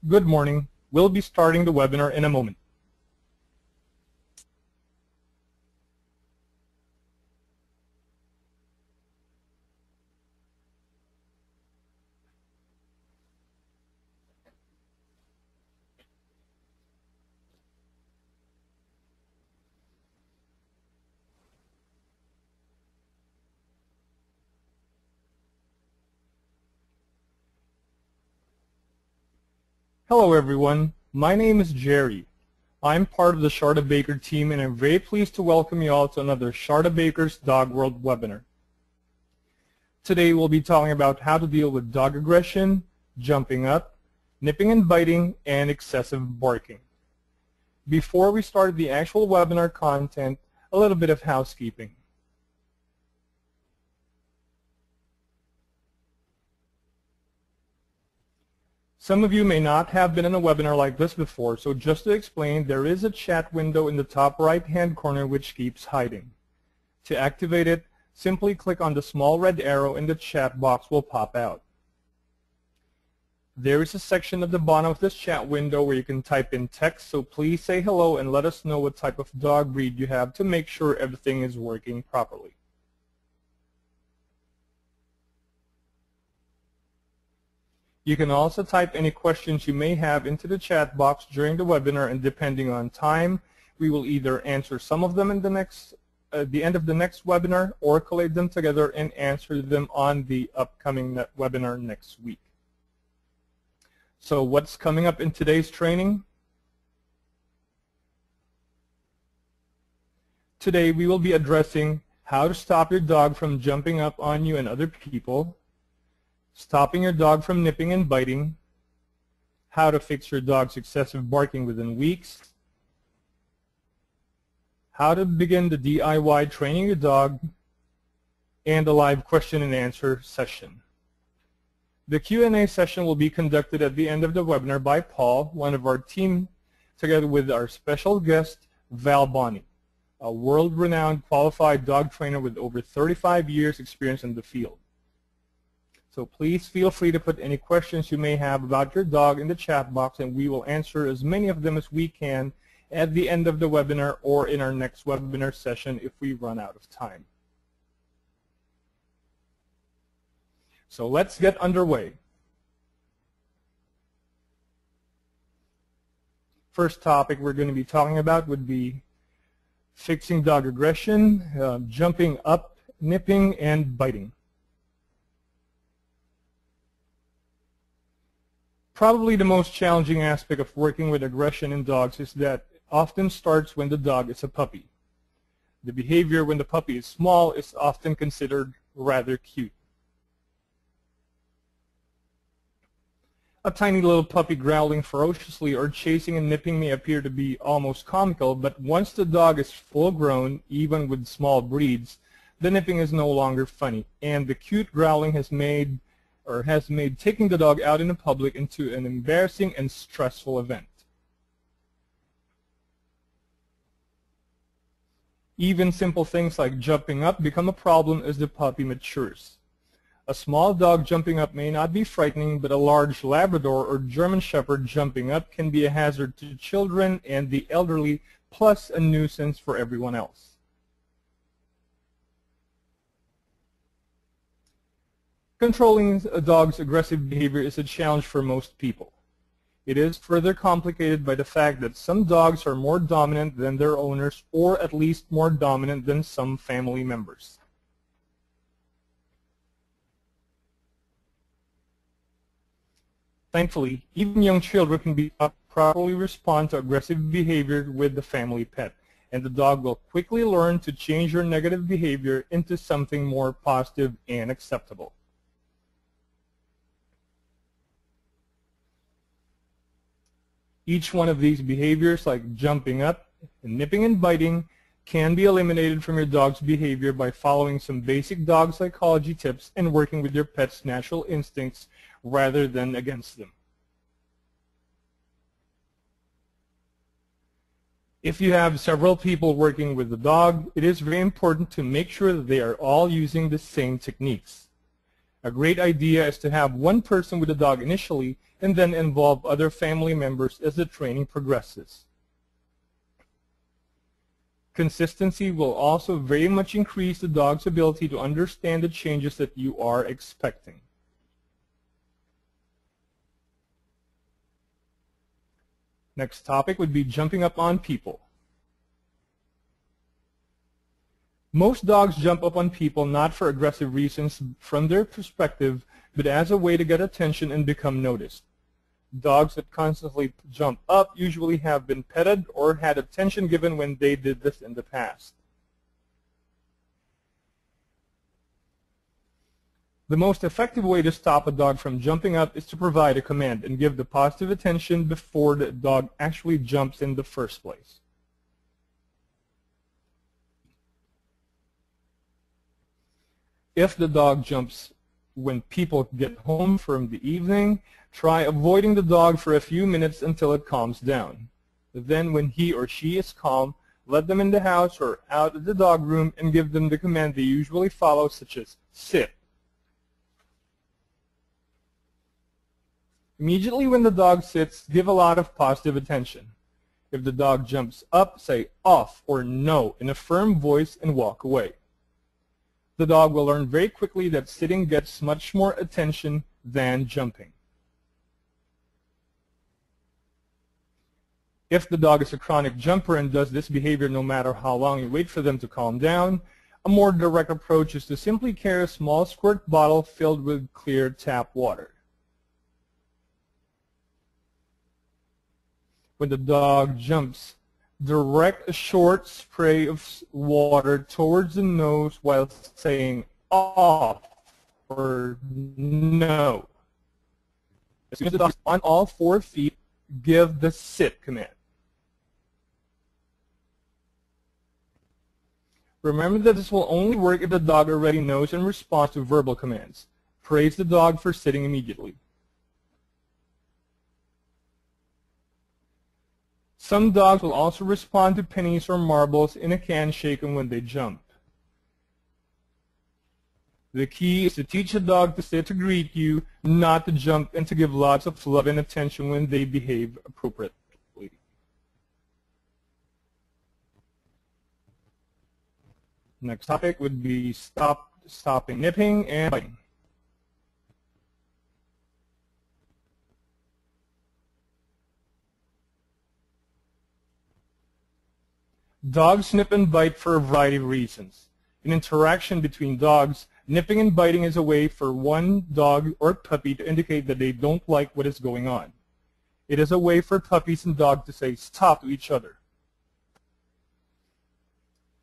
Good morning. We'll be starting the webinar in a moment. Hello everyone. My name is Jerry. I'm part of the Sharda Baker team and I'm very pleased to welcome you all to another Sharda Baker's Dog World webinar. Today we'll be talking about how to deal with dog aggression, jumping up, nipping and biting, and excessive barking. Before we start the actual webinar content, a little bit of housekeeping. Some of you may not have been in a webinar like this before, so just to explain, there is a chat window in the top right-hand corner which keeps hiding. To activate it, simply click on the small red arrow and the chat box will pop out. There is a section at the bottom of this chat window where you can type in text, so please say hello and let us know what type of dog breed you have to make sure everything is working properly. You can also type any questions you may have into the chat box during the webinar, and depending on time, we will either answer some of them in the end of the next webinar or collate them together and answer them on the upcoming webinar next week. So what's coming up in today's training? Today we will be addressing how to stop your dog from jumping up on you and other people, stopping your dog from nipping and biting, how to fix your dog's excessive barking within weeks, how to begin the DIY training your dog, and a live question and answer session. The Q&A session will be conducted at the end of the webinar by Paul, one of our team, together with our special guest, Val Bonney, a world-renowned qualified dog trainer with over 35 years experience in the field. So please feel free to put any questions you may have about your dog in the chat box, and we will answer as many of them as we can at the end of the webinar or in our next webinar session if we run out of time. So let's get underway. First topic we're going to be talking about would be fixing dog aggression, jumping up, nipping, and biting. Probably the most challenging aspect of working with aggression in dogs is that it often starts when the dog is a puppy. The behavior when the puppy is small is often considered rather cute. A tiny little puppy growling ferociously or chasing and nipping may appear to be almost comical, but once the dog is full grown, even with small breeds, the nipping is no longer funny, and the cute growling has made taking the dog out in the public into an embarrassing and stressful event. Even simple things like jumping up become a problem as the puppy matures. A small dog jumping up may not be frightening, but a large Labrador or German Shepherd jumping up can be a hazard to children and the elderly, plus a nuisance for everyone else. Controlling a dog's aggressive behavior is a challenge for most people. It is further complicated by the fact that some dogs are more dominant than their owners, or at least more dominant than some family members. Thankfully, even young children can be taught to properly respond to aggressive behavior with the family pet, and the dog will quickly learn to change your negative behavior into something more positive and acceptable. Each one of these behaviors, like jumping up, and nipping and biting, can be eliminated from your dog's behavior by following some basic dog psychology tips and working with your pet's natural instincts rather than against them. If you have several people working with the dog, it is very important to make sure that they are all using the same techniques. A great idea is to have one person with the dog initially and then involve other family members as the training progresses. Consistency will also very much increase the dog's ability to understand the changes that you are expecting. Next topic would be jumping up on people. Most dogs jump up on people not for aggressive reasons from their perspective, but as a way to get attention and become noticed. Dogs that constantly jump up usually have been petted or had attention given when they did this in the past. The most effective way to stop a dog from jumping up is to provide a command and give the positive attention before the dog actually jumps in the first place. If the dog jumps when people get home from the evening, try avoiding the dog for a few minutes until it calms down. Then when he or she is calm, let them in the house or out of the dog room and give them the command they usually follow, such as sit. Immediately when the dog sits, give a lot of positive attention. If the dog jumps up, say off or no in a firm voice and walk away. The dog will learn very quickly that sitting gets much more attention than jumping. If the dog is a chronic jumper and does this behavior no matter how long you wait for them to calm down, a more direct approach is to simply carry a small squirt bottle filled with clear tap water. When the dog jumps, direct a short spray of water towards the nose while saying off or no. As soon as the dog is on all 4 feet, give the sit command. Remember that this will only work if the dog already knows and responds to verbal commands. Praise the dog for sitting immediately. Some dogs will also respond to pennies or marbles in a can shaken when they jump. The key is to teach a dog to sit to greet you, not to jump, and to give lots of love and attention when they behave appropriately. Next topic would be stopping nipping and biting. Dogs nip and bite for a variety of reasons. In interaction between dogs, nipping and biting is a way for one dog or puppy to indicate that they don't like what is going on. It is a way for puppies and dogs to say stop to each other.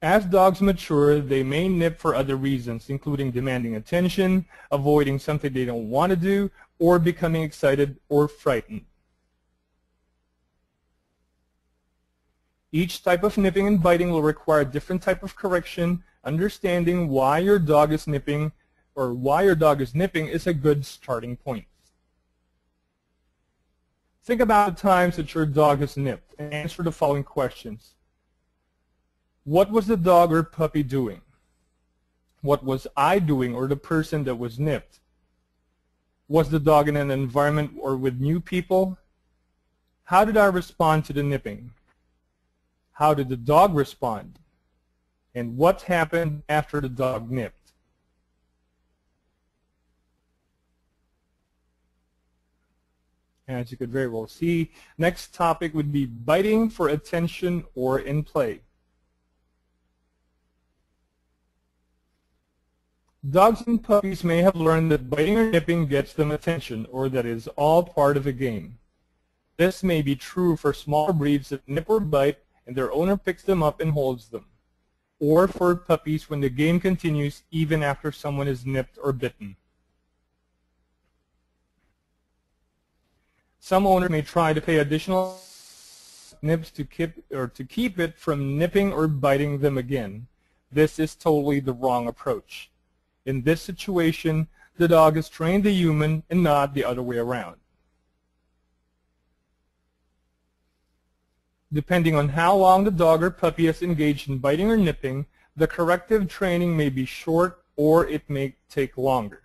As dogs mature, they may nip for other reasons, including demanding attention, avoiding something they don't want to do, or becoming excited or frightened. Each type of nipping and biting will require a different type of correction. Understanding why your dog is nipping or why your dog is nipping is a good starting point. Think about the times that your dog has nipped and answer the following questions. What was the dog or puppy doing? What was I doing or the person that was nipped? Was the dog in an environment or with new people? How did I respond to the nipping? How did the dog respond? And what happened after the dog nipped? As you could very well see, next topic would be biting for attention or in play. Dogs and puppies may have learned that biting or nipping gets them attention, or that is all part of a game. This may be true for smaller breeds that nip or bite and their owner picks them up and holds them, or for puppies when the game continues even after someone is nipped or bitten. Some owners may try to pay additional nips to keep it from nipping or biting them again. This is totally the wrong approach. In this situation, the dog has trained the human and not the other way around. Depending on how long the dog or puppy has engaged in biting or nipping, the corrective training may be short or it may take longer.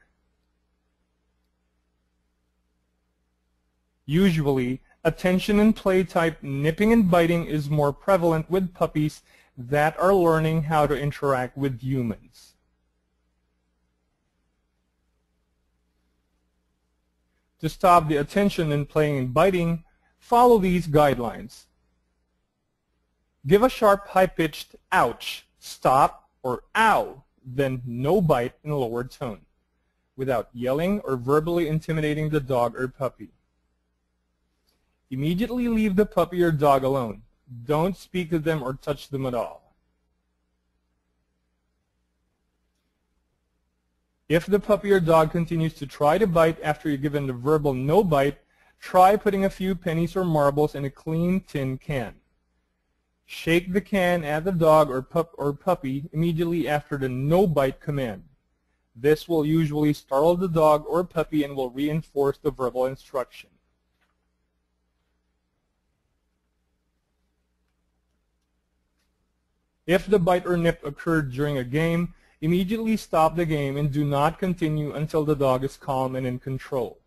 Usually, attention and play type nipping and biting is more prevalent with puppies that are learning how to interact with humans. To stop the attention and playing and biting, follow these guidelines. Give a sharp, high-pitched ouch, stop, or ow, then no bite in a lower tone, without yelling or verbally intimidating the dog or puppy. Immediately leave the puppy or dog alone. Don't speak to them or touch them at all. If the puppy or dog continues to try to bite after you've given the verbal no bite, try putting a few pennies or marbles in a clean tin can. Shake the can at the dog or puppy immediately after the no bite command. This will usually startle the dog or puppy and will reinforce the verbal instruction. If the bite or nip occurred during a game, immediately stop the game and do not continue until the dog is calm and in control.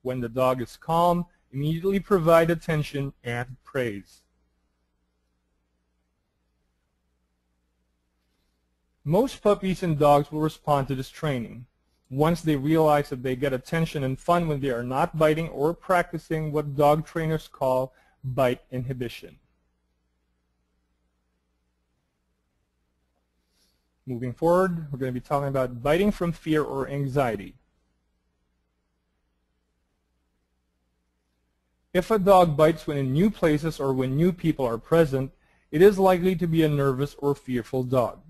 When the dog is calm, immediately provide attention and praise. Most puppies and dogs will respond to this training once they realize that they get attention and fun when they are not biting or practicing what dog trainers call bite inhibition. Moving forward, we're going to be talking about biting from fear or anxiety. If a dog bites when in new places or when new people are present, it is likely to be a nervous or fearful dog.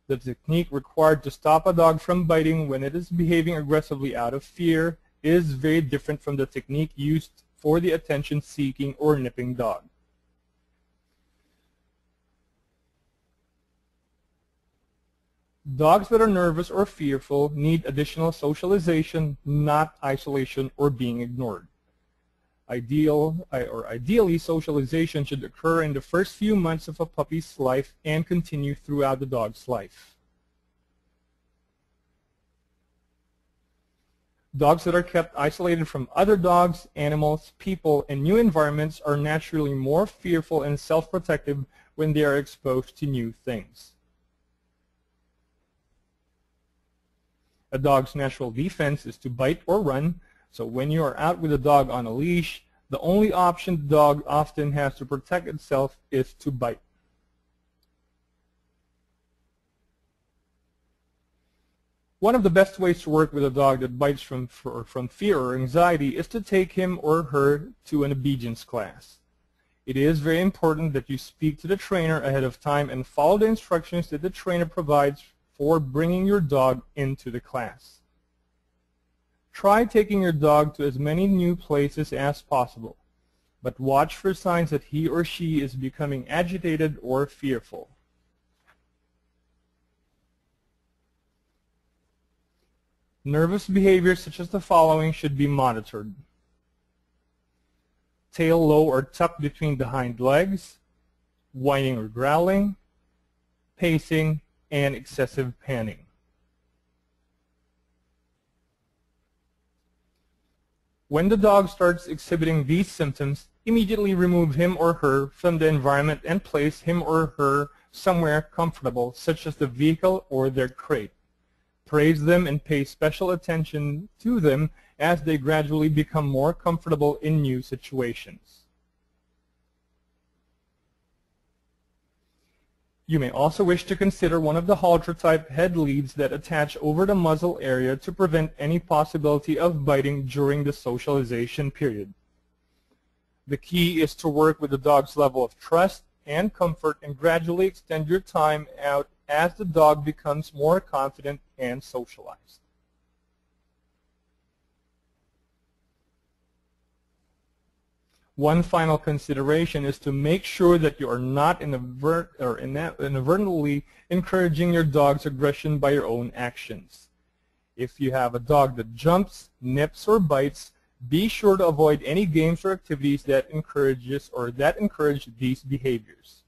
The technique required to stop a dog from biting when it is behaving aggressively out of fear is very different from the technique used for the attention-seeking or nipping dog. Dogs that are nervous or fearful need additional socialization, not isolation or being ignored. Ideally, socialization should occur in the first few months of a puppy's life and continue throughout the dog's life. Dogs that are kept isolated from other dogs, animals, people, and new environments are naturally more fearful and self-protective when they are exposed to new things. A dog's natural defense is to bite or run, so when you are out with a dog on a leash, the only option the dog often has to protect itself is to bite. One of the best ways to work with a dog that bites from fear or anxiety is to take him or her to an obedience class. It is very important that you speak to the trainer ahead of time and follow the instructions that the trainer provides for bringing your dog into the class. Try taking your dog to as many new places as possible, but watch for signs that he or she is becoming agitated or fearful. Nervous behaviors such as the following should be monitored. Tail low or tucked between the hind legs, whining or growling, pacing, and excessive panting. When the dog starts exhibiting these symptoms, immediately remove him or her from the environment and place him or her somewhere comfortable, such as the vehicle or their crate. Praise them and pay special attention to them as they gradually become more comfortable in new situations. You may also wish to consider one of the halter-type head leads that attach over the muzzle area to prevent any possibility of biting during the socialization period. The key is to work with the dog's level of trust and comfort and gradually extend your time out as the dog becomes more confident and socialized. One final consideration is to make sure that you are not inadvertently encouraging your dog's aggression by your own actions. If you have a dog that jumps, nips, or bites, be sure to avoid any games or activities that encourage these behaviors.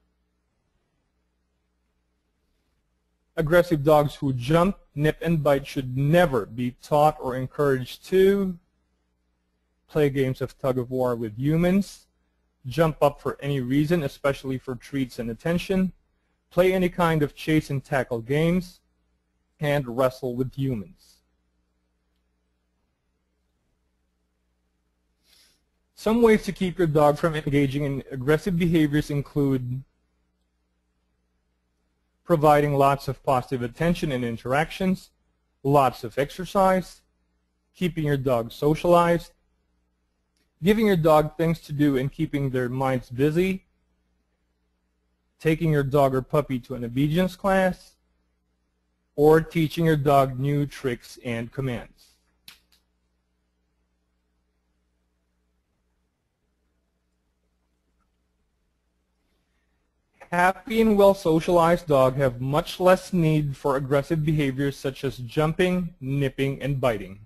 Aggressive dogs who jump, nip, and bite should never be taught or encouraged to play games of tug-of-war with humans, jump up for any reason, especially for treats and attention, play any kind of chase and tackle games, and wrestle with humans. Some ways to keep your dog from engaging in aggressive behaviors include providing lots of positive attention and interactions, lots of exercise, keeping your dog socialized, giving your dog things to do and keeping their minds busy, taking your dog or puppy to an obedience class, or teaching your dog new tricks and commands. Happy and well-socialized dogs have much less need for aggressive behaviors such as jumping, nipping, and biting.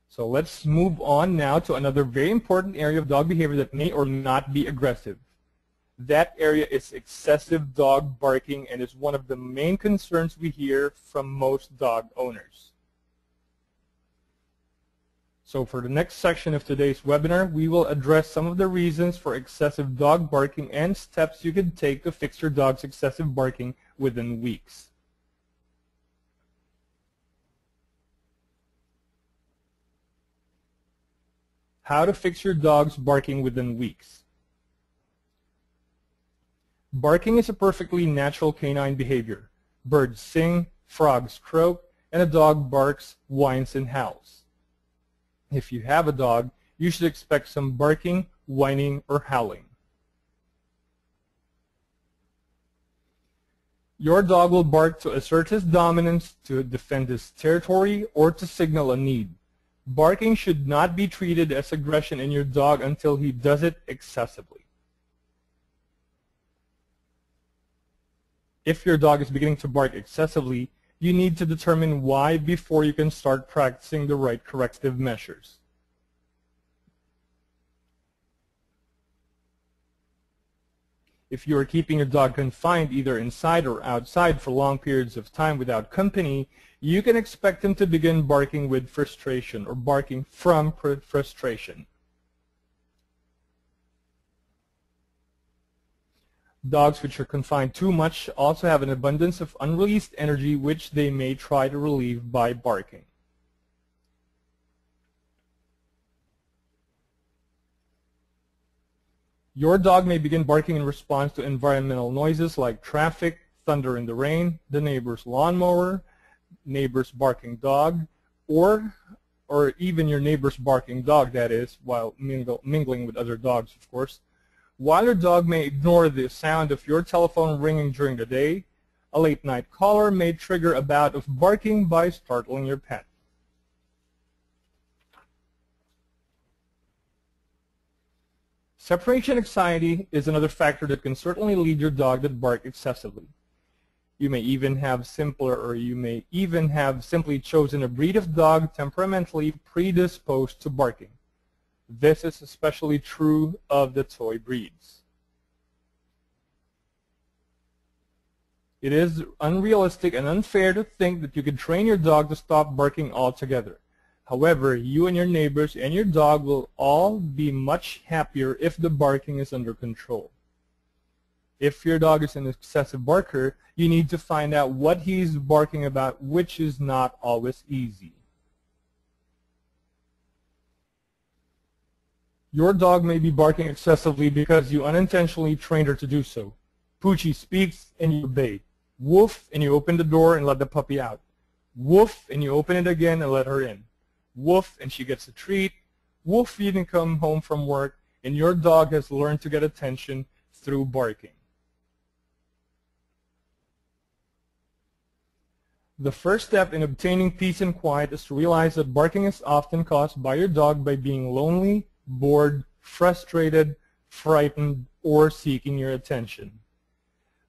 So let's move on now to another very important area of dog behavior that may or may not be aggressive. That area is excessive dog barking and is one of the main concerns we hear from most dog owners. So for the next section of today's webinar, we will address some of the reasons for excessive dog barking and steps you can take to fix your dog's excessive barking within weeks. How to fix your dog's barking within weeks. Barking is a perfectly natural canine behavior. Birds sing, frogs croak, and a dog barks, whines, and howls. If you have a dog, you should expect some barking, whining, or howling. Your dog will bark to assert his dominance, to defend his territory, or to signal a need. Barking should not be treated as aggression in your dog until he does it excessively. If your dog is beginning to bark excessively, you need to determine why before you can start practicing the right corrective measures. If you are keeping your dog confined either inside or outside for long periods of time without company, you can expect him to begin barking with frustration or barking from frustration. Dogs which are confined too much also have an abundance of unreleased energy which they may try to relieve by barking. Your dog may begin barking in response to environmental noises like traffic, thunder in the rain, the neighbor's lawnmower, neighbor's barking dog, or even your neighbor's barking dog, that is, while mingling with other dogs, of course. While your dog may ignore the sound of your telephone ringing during the day, a late-night caller may trigger a bout of barking by startling your pet. Separation anxiety is another factor that can certainly lead your dog to bark excessively. You may even have simply chosen a breed of dog temperamentally predisposed to barking. This is especially true of the toy breeds. It is unrealistic and unfair to think that you can train your dog to stop barking altogether. However, you and your neighbors and your dog will all be much happier if the barking is under control. If your dog is an excessive barker, you need to find out what he's barking about, which is not always easy. Your dog may be barking excessively because you unintentionally trained her to do so. Poochie speaks and you obey. Woof, and you open the door and let the puppy out. Woof, and you open it again and let her in. Woof, and she gets a treat. Woof, you didn't come home from work, and your dog has learned to get attention through barking. The first step in obtaining peace and quiet is to realize that barking is often caused by your dog by being lonely, bored, frustrated, frightened, or seeking your attention.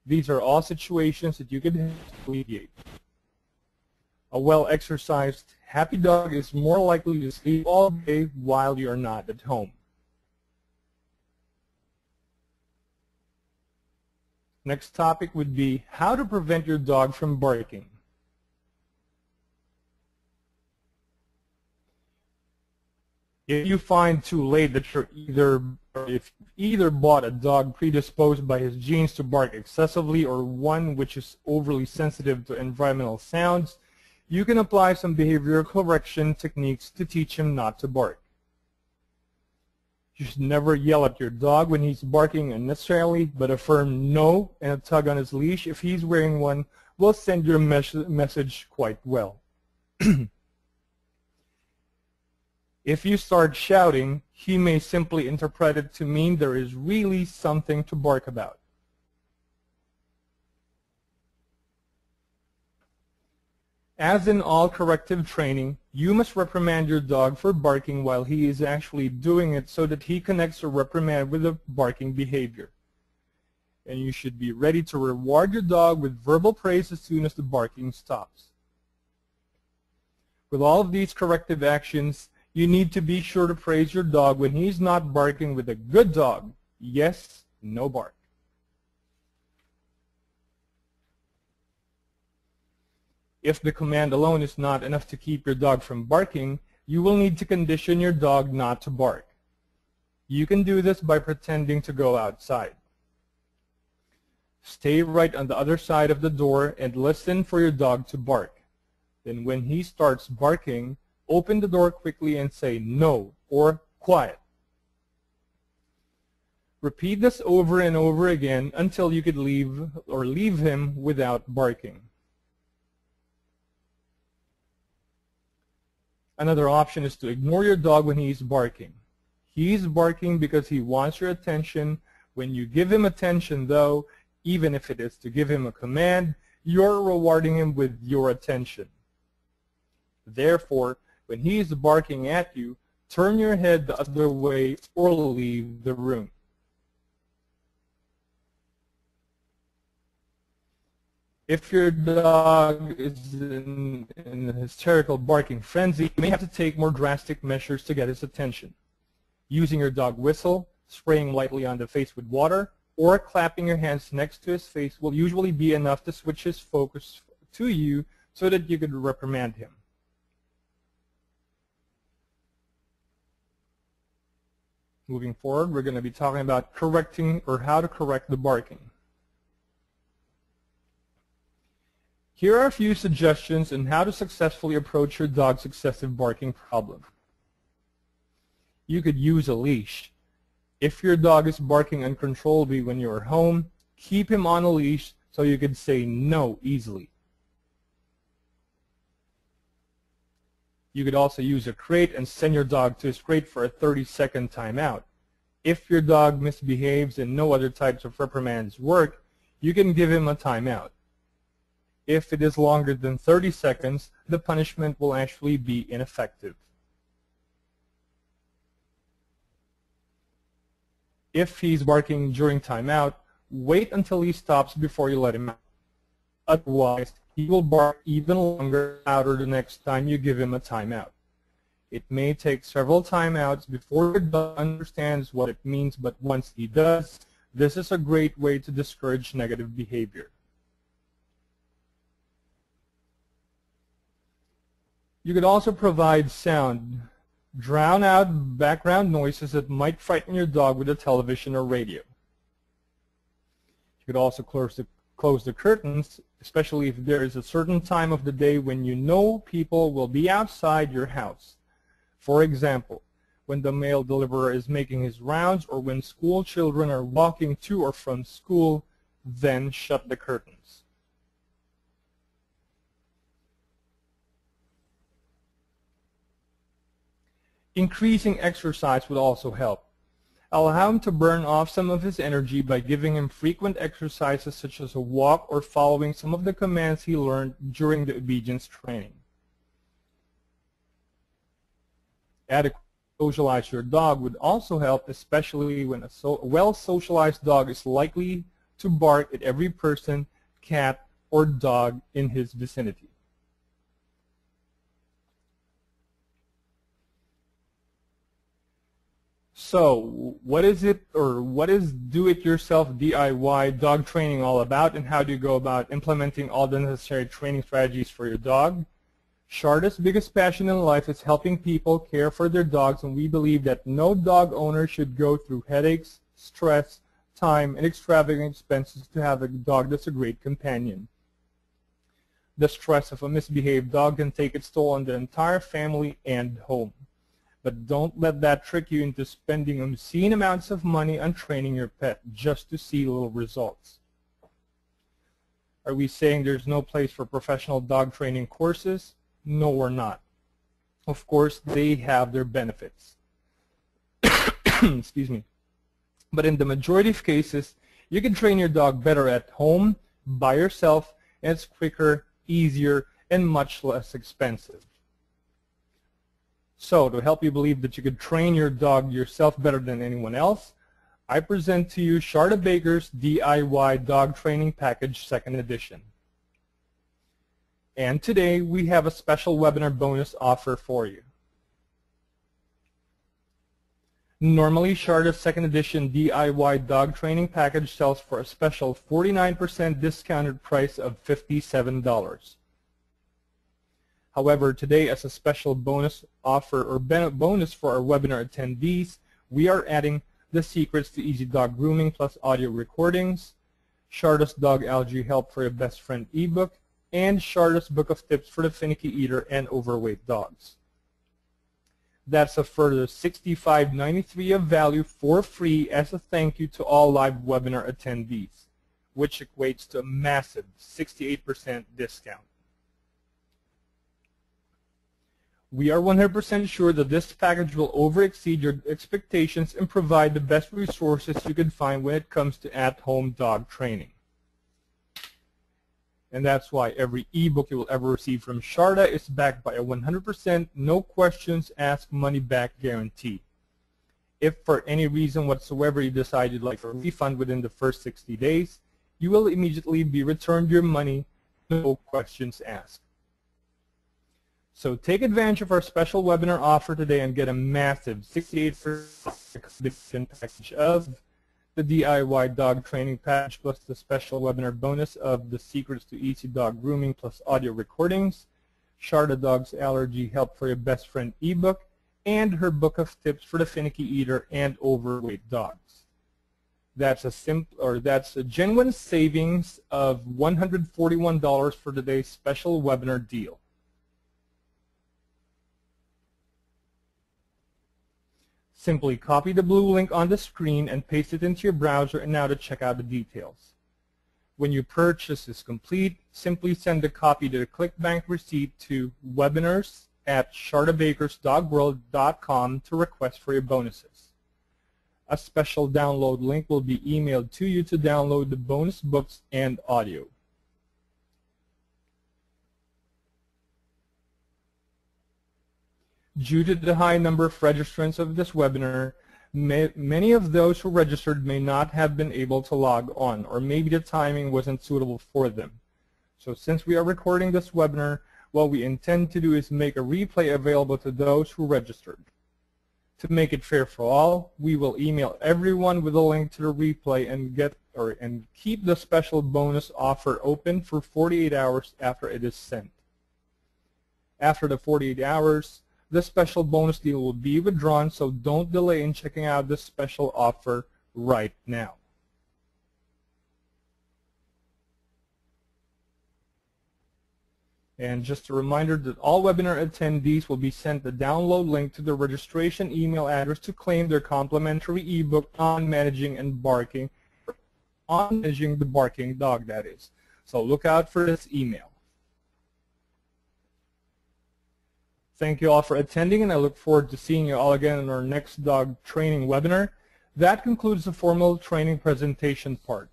These are all situations that you can alleviate. A well-exercised, happy dog is more likely to sleep all day while you are not at home. Next topic would be how to prevent your dog from barking. If you find too late that if either bought a dog predisposed by his genes to bark excessively or one which is overly sensitive to environmental sounds, you can apply some behavioral correction techniques to teach him not to bark. You should never yell at your dog when he's barking unnecessarily, but a firm no and a tug on his leash if he's wearing one will send your message quite well. If you start shouting, he may simply interpret it to mean there is really something to bark about. As in all corrective training, you must reprimand your dog for barking while he is actually doing it so that he connects a reprimand with the barking behavior. And you should be ready to reward your dog with verbal praise as soon as the barking stops. With all of these corrective actions, you need to be sure to praise your dog when he's not barking with a good dog. Yes, no bark. If the command alone is not enough to keep your dog from barking, you will need to condition your dog not to bark. You can do this by pretending to go outside. Stay right on the other side of the door and listen for your dog to bark. Then when he starts barking, open the door quickly and say no or quiet. Repeat this over and over again until you could leave him without barking. Another option is to ignore your dog when he's barking. He's barking because he wants your attention. When you give him attention, though, even if it is to give him a command, you're rewarding him with your attention. Therefore, when he is barking at you, turn your head the other way or leave the room. If your dog is in a hysterical barking frenzy, you may have to take more drastic measures to get his attention. Using your dog whistle, spraying lightly on the face with water, or clapping your hands next to his face will usually be enough to switch his focus to you so that you could reprimand him. Moving forward, we're going to be talking about correcting or how to correct the barking. Here are a few suggestions on how to successfully approach your dog's excessive barking problem. You could use a leash. If your dog is barking uncontrollably when you're home, keep him on a leash so you can say no easily. You could also use a crate and send your dog to his crate for a 30-second timeout. If your dog misbehaves and no other types of reprimands work, you can give him a timeout. If it is longer than 30 seconds, the punishment will actually be ineffective. If he's barking during timeout, wait until he stops before you let him out. Otherwise, he will bark even longer louder the next time you give him a timeout. It may take several timeouts before your dog understands what it means, but once he does, this is a great way to discourage negative behavior. You could also provide sound. Drown out background noises that might frighten your dog with a television or radio. You could also close the curtains, especially if there is a certain time of the day when you know people will be outside your house. For example, when the mail deliverer is making his rounds or when school children are walking to or from school, then shut the curtains. Increasing exercise would also help. Allow him to burn off some of his energy by giving him frequent exercises such as a walk or following some of the commands he learned during the obedience training. Adequately socialize your dog would also help, especially when a well-socialized dog is likely to bark at every person, cat, or dog in his vicinity. So, what is do-it-yourself DIY dog training all about, and how do you go about implementing all the necessary training strategies for your dog? Sharda's biggest passion in life is helping people care for their dogs, and we believe that no dog owner should go through headaches, stress, time, and extravagant expenses to have a dog that's a great companion. The stress of a misbehaved dog can take its toll on the entire family and home. But don't let that trick you into spending obscene amounts of money on training your pet just to see little results. Are we saying there's no place for professional dog training courses? No, we're not. Of course, they have their benefits. Excuse me. But in the majority of cases, you can train your dog better at home, by yourself, and it's quicker, easier, and much less expensive. So, to help you believe that you could train your dog yourself better than anyone else, I present to you Sharda Baker's DIY Dog Training Package 2nd Edition. And today we have a special webinar bonus offer for you. Normally, Sharda's 2nd Edition DIY Dog Training Package sells for a special 49% discounted price of $57. However, today, as a special bonus offer or bonus for our webinar attendees, we are adding The Secrets to Easy Dog Grooming plus audio recordings, Sharda's Dog Allergy Help for Your Best Friend ebook, and Sharda's Book of Tips for the Finicky Eater and Overweight Dogs. That's a further $65.93 of value for free as a thank you to all live webinar attendees, which equates to a massive 68% discount. We are 100% sure that this package will over-exceed your expectations and provide the best resources you can find when it comes to at-home dog training. And that's why every ebook you will ever receive from Sharda is backed by a 100% no questions asked money back guarantee. If for any reason whatsoever you decide you'd like a refund within the first 60 days, you will immediately be returned your money, no questions asked. So take advantage of our special webinar offer today and get a massive 68% package of the DIY Dog Training Package plus the special webinar bonus of The Secrets to Easy Dog Grooming plus audio recordings, Sharda Dog's Allergy Help for Your Best Friend ebook, and her Book of Tips for the Finicky Eater and Overweight Dogs. That's a genuine savings of $141 for today's special webinar deal. Simply copy the blue link on the screen and paste it into your browser and now to check out the details. When your purchase is complete, simply send a copy to the ClickBank receipt to webinars@shardabakersdogworld.com to request for your bonuses. A special download link will be emailed to you to download the bonus books and audio. Due to the high number of registrants of this webinar, many of those who registered may not have been able to log on, or maybe the timing wasn't suitable for them. So since we are recording this webinar, what we intend to do is make a replay available to those who registered. To make it fair for all, we will email everyone with a link to the replay and keep the special bonus offer open for 48 hours after it is sent. After the 48 hours, the special bonus deal will be withdrawn, so don't delay in checking out this special offer right now. And just a reminder that all webinar attendees will be sent the download link to the registration email address to claim their complimentary ebook on managing the barking dog, that is. So look out for this email. Thank you all for attending, and I look forward to seeing you all again in our next dog training webinar. That concludes the formal training presentation part.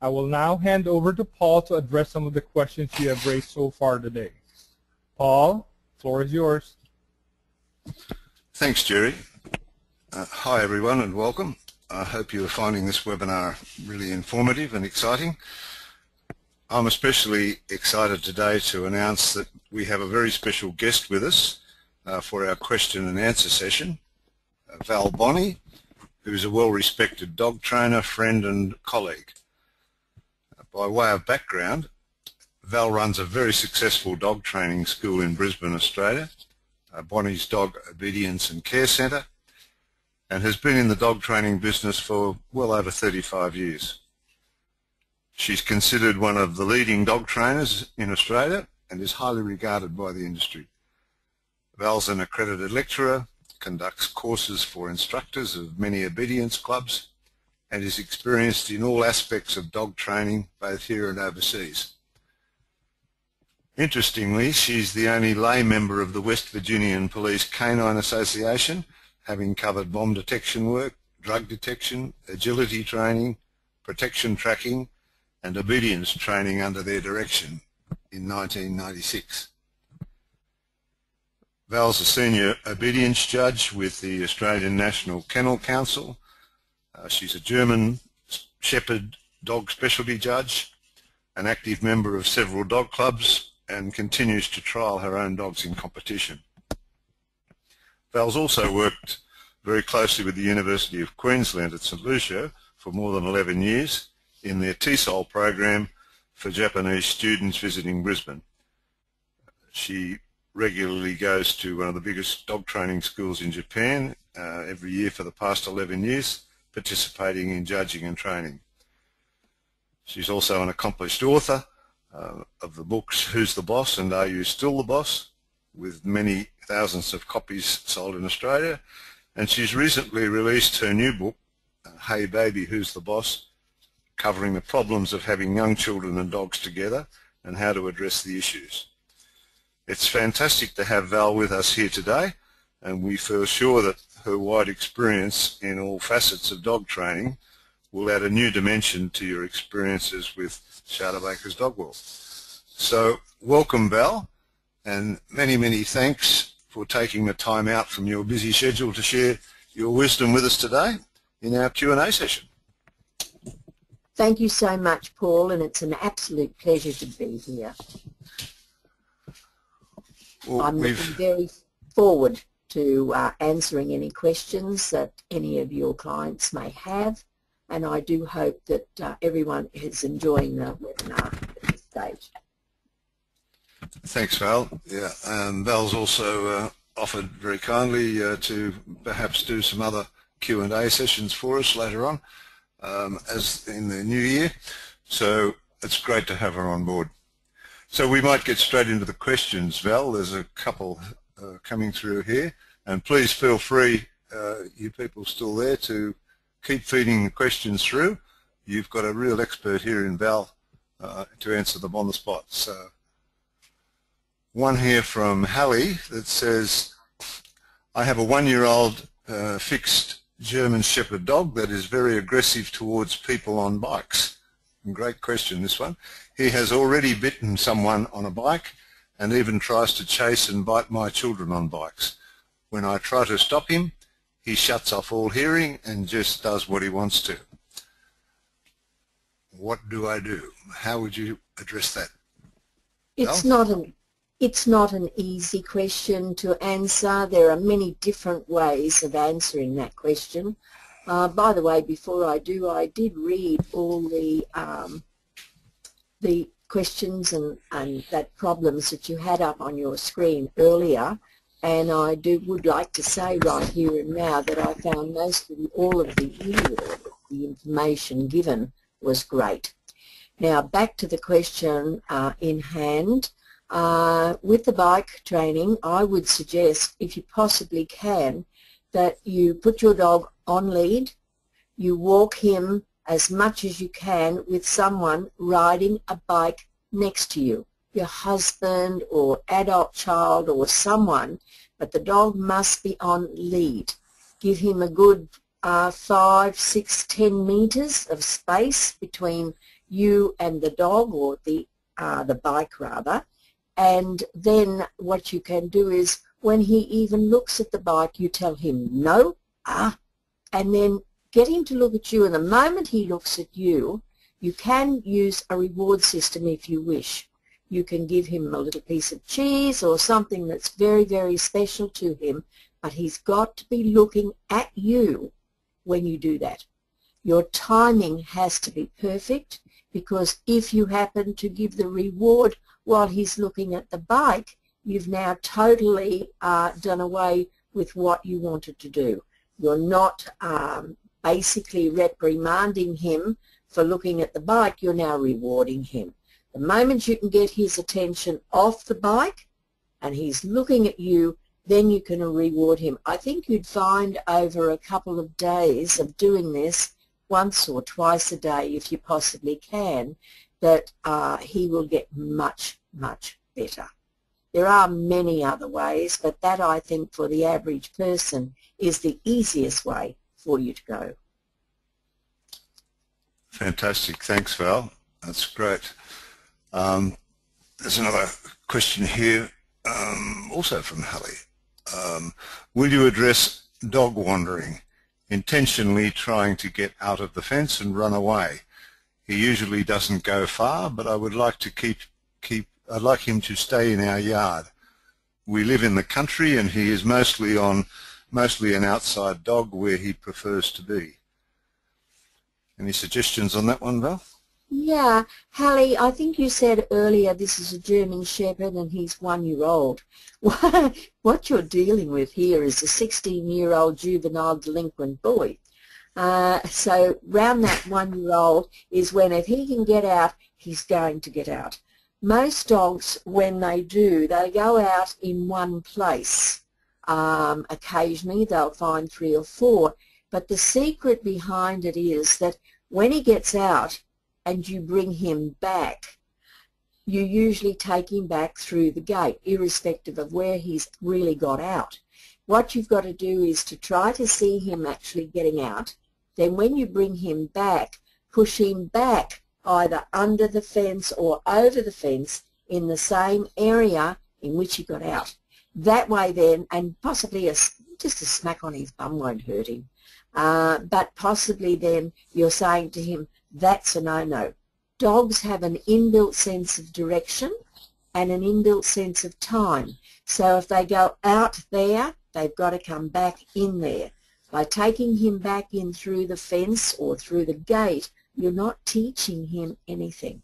I will now hand over to Paul to address some of the questions you have raised so far today. Paul, the floor is yours. Thanks, Jerry. Hi, everyone, and welcome. I hope you are finding this webinar really informative and exciting. I'm especially excited today to announce that we have a very special guest with us for our question and answer session, Val Bonney, who is a well-respected dog trainer, friend and colleague. By way of background, Val runs a very successful dog training school in Brisbane, Australia, Bonnie's Dog Obedience and Care Centre, and has been in the dog training business for well over 35 years. She's considered one of the leading dog trainers in Australia and is highly regarded by the industry. Val's an accredited lecturer, conducts courses for instructors of many obedience clubs, and is experienced in all aspects of dog training, both here and overseas. Interestingly, she's the only lay member of the West Virginian Police Canine Association, having covered bomb detection work, drug detection, agility training, protection tracking, and obedience training under their direction in 1996. Val's a senior obedience judge with the Australian National Kennel Council. She's a German Shepherd dog specialty judge, an active member of several dog clubs, and continues to trial her own dogs in competition. Val's also worked very closely with the University of Queensland at St Lucia for more than 11 years in their TESOL program for Japanese students visiting Brisbane. She regularly goes to one of the biggest dog training schools in Japan every year for the past 11 years, participating in judging and training. She's also an accomplished author of the books Who's the Boss and Are You Still the Boss, with many thousands of copies sold in Australia, and she's recently released her new book, Hey Baby, Who's the Boss?, covering the problems of having young children and dogs together and how to address the issues. It's fantastic to have Val with us here today, and we feel sure that her wide experience in all facets of dog training will add a new dimension to your experiences with Charter Bakers Dog World. So welcome, Val, and many, many thanks for taking the time out from your busy schedule to share your wisdom with us today in our Q&A session. Thank you so much, Paul, and it's an absolute pleasure to be here. Well, I'm looking very forward to answering any questions that any of your clients may have, and I do hope that everyone is enjoying the webinar at this stage. Thanks, Val. Yeah, Val's also offered very kindly to perhaps do some other Q&A sessions for us later on, as in the new year. So it's great to have her on board. So we might get straight into the questions, Val. There's a couple coming through here, and please feel free, you people still there, to keep feeding the questions through. You've got a real expert here in Val to answer them on the spot. So one here from Hallie that says, I have a 1-year-old fixed German Shepherd dog that is very aggressive towards people on bikes. Great question, this one. He has already bitten someone on a bike and even tries to chase and bite my children on bikes. When I try to stop him, he shuts off all hearing and just does what he wants to. What do I do? How would you address that? It's not an easy question to answer. There are many different ways of answering that question. By the way, before I do, I did read all the questions and that problems that you had up on your screen earlier, and I would like to say right here and now that I found all of the information given was great. Now back to the question in hand. With the bike training, I would suggest, if you possibly can, that you put your dog on lead, you walk him as much as you can with someone riding a bike next to you, your husband or adult child or someone, but the dog must be on lead. Give him a good 5, 6, 10 meters of space between you and the dog, or the bike rather, and then what you can do is when he even looks at the bike, you tell him no, and then get him to look at you, and the moment he looks at you, you can use a reward system if you wish. You can give him a little piece of cheese or something that's very, very special to him, but he's got to be looking at you when you do that. Your timing has to be perfect, because if you happen to give the reward while he's looking at the bike, you've now totally done away with what you wanted to do. You're not basically reprimanding him for looking at the bike, you're now rewarding him. The moment you can get his attention off the bike and he's looking at you, then you can reward him. I think you'd find over a couple of days of doing this, once or twice a day if you possibly can, that he will get much, much better. There are many other ways, but that, I think, for the average person is the easiest way for you to go. Fantastic. Thanks, Val. That's great. There's another question here, also from Hallie. Will you address dog wandering, intentionally trying to get out of the fence and run away? He usually doesn't go far, but I would like to I'd like him to stay in our yard. We live in the country and he is mostly an outside dog where he prefers to be. Any suggestions on that one, Val? Yeah, Hallie, I think you said earlier this is a German Shepherd and he's 1 year old. What you're dealing with here is a 16-year-old juvenile delinquent boy. So round that 1 year old is when if he can get out, he's going to get out. Most dogs, when they do, they go out in one place. Occasionally they'll find 3 or 4, but the secret behind it is that when he gets out and you bring him back, you usually take him back through the gate, irrespective of where he's really got out. What you've got to do is to try to see him actually getting out. Then when you bring him back, push him back either under the fence or over the fence in the same area in which he got out. That way then, and possibly just a smack on his bum won't hurt him, but possibly then you're saying to him, that's a no-no. Dogs have an inbuilt sense of direction and an inbuilt sense of time. So if they go out there, they've got to come back in there. By taking him back in through the fence or through the gate, you're not teaching him anything.